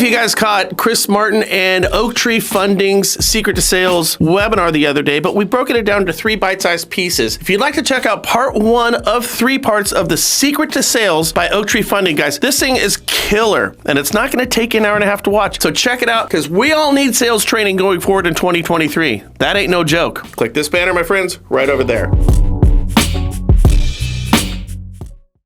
if you guys caught Chris Martin and Oaktree Funding's Secret to Sales webinar the other day, but we broken it down to 3 bite-sized pieces. If you'd like to check out part 1 of 3 parts of the Secret to Sales by Oaktree Funding, guys, this thing is killer, and it's not going to take you an hour and a half to watch. So check it out, because we all need sales training going forward in 2023. That ain't no joke. Click this banner, my friends, right over there.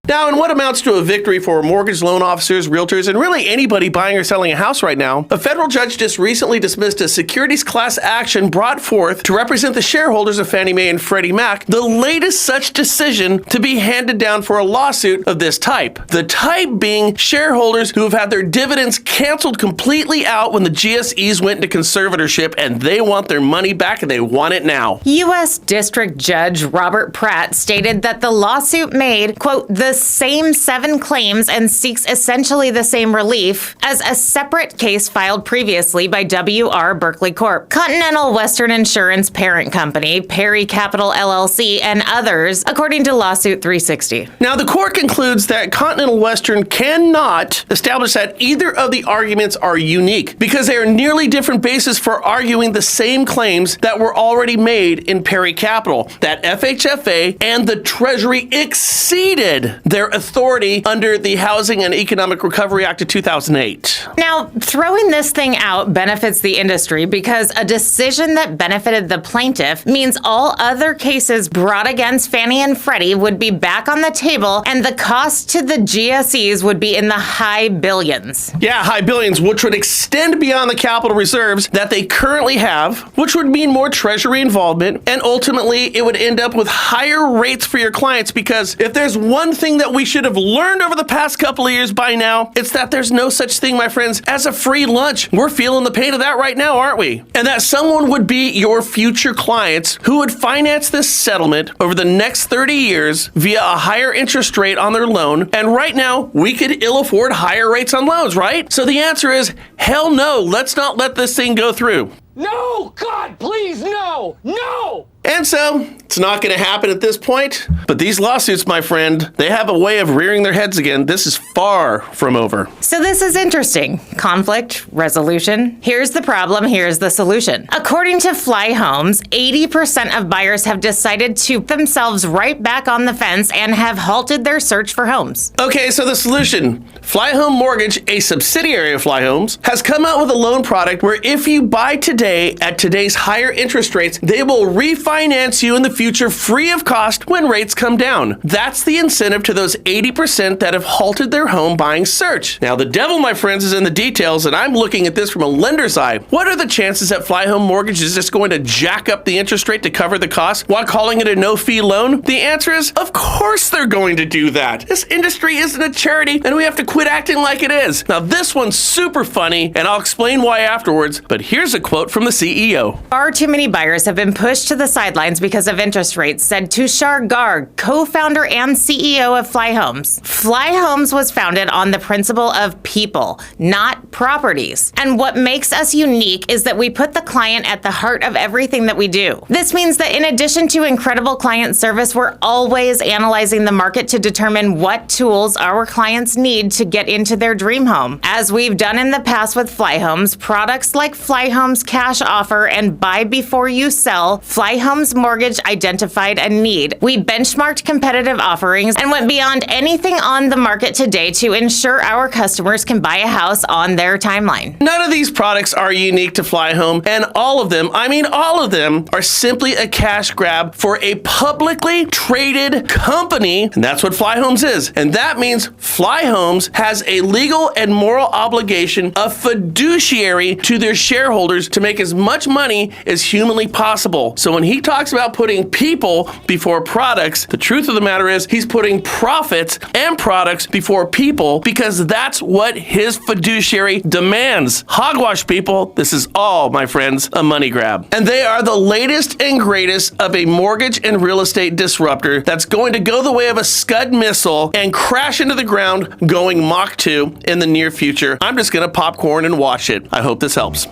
Now, in what amounts to a victory for mortgage loan officers, realtors, and really anybody buying or selling a house right now, a federal judge just recently dismissed a securities class action brought forth to represent the shareholders of Fannie Mae and Freddie Mac, the latest such decision to be handed down for a lawsuit of this type. The type being shareholders who have had their dividends canceled completely out when the GSEs went into conservatorship, and they want their money back and they want it now. U.S. District Judge Robert Pratt stated that the lawsuit made, quote, the same 7 claims and seeks essentially the same relief as a separate case filed previously by W.R. Berkley Corp., Continental Western Insurance parent company, Perry Capital LLC, and others, according to Lawsuit 360. Now, the court concludes that Continental Western cannot establish that either of the arguments are unique because they are nearly different bases for arguing the same claims that were already made in Perry Capital, that FHFA and the Treasury exceeded their authority under the Housing and Economic Recovery Act of 2008. Now, throwing this thing out benefits the industry because a decision that benefited the plaintiff means all other cases brought against Fannie and Freddie would be back on the table, and the cost to the GSEs would be in the high billions. Yeah, high billions, which would extend beyond the capital reserves that they currently have, which would mean more Treasury involvement, and ultimately it would end up with higher rates for your clients, because if there's one thing that we should have learned over the past couple of years by now, it's that there's no such thing, my friends, as a free lunch. We're feeling the pain of that right now, aren't we? And that someone would be your future clients who would finance this settlement over the next 30 years via a higher interest rate on their loan. And right now, we could ill afford higher rates on loans, right? So the answer is, hell no, let's not let this thing go through. No! God, please, no! No! And so, it's not going to happen at this point. But these lawsuits, my friend, they have a way of rearing their heads again. This is far from over. So this is interesting. Conflict, resolution. Here's the problem, here's the solution. According to Fly Homes, 80% of buyers have decided to put themselves right back on the fence and have halted their search for homes. Okay, so the solution. Fly Home Mortgage, a subsidiary of Fly Homes, has come out with a loan product where if you buy today at today's higher interest rates, they will refinance you in the future free of cost when rates come down. That's the incentive to those 80% that have halted their home buying search. Now, the devil, my friends, is in the details, and I'm looking at this from a lender's eye. What are the chances that Fly Home Mortgage is just going to jack up the interest rate to cover the cost while calling it a no-fee loan? The answer is, of course they're going to do that. This industry isn't a charity, and we have to quit acting like it is. Now, this one's super funny, and I'll explain why afterwards, but here's a quote from the CEO. Far too many buyers have been pushed to the sidelines because of interest rates, said Tushar Garg, co-founder and CEO of Fly Homes. Fly Homes was founded on the principle of people, not properties. And what makes us unique is that we put the client at the heart of everything that we do. This means that in addition to incredible client service, we're always analyzing the market to determine what tools our clients need to get into their dream home. As we've done in the past with Fly Homes, products like Fly Homes Cash Offer and Buy Before You Sell, Fly Homes Mortgage identified a need. We benchmarked competitive offerings and went beyond anything on the market today to ensure our customers can buy a house on their timeline. None of these products are unique to Fly Home, and all of them, I mean all of them, are simply a cash grab for a publicly traded company, and that's what Fly Homes is. And that means Fly Homes has a legal and moral obligation, a fiduciary to their shareholders to make as much money as humanly possible. So when he talks about putting people before products, the truth of the matter is he's putting profits and products before people because that's what his fiduciary demands. Hogwash, people. This is all, my friends, a money grab. And they are the latest and greatest of a mortgage and real estate disruptor that's going to go the way of a Scud missile and crash into the ground going Mach 2 in the near future. I'm just going to popcorn and watch it. I hope this helps.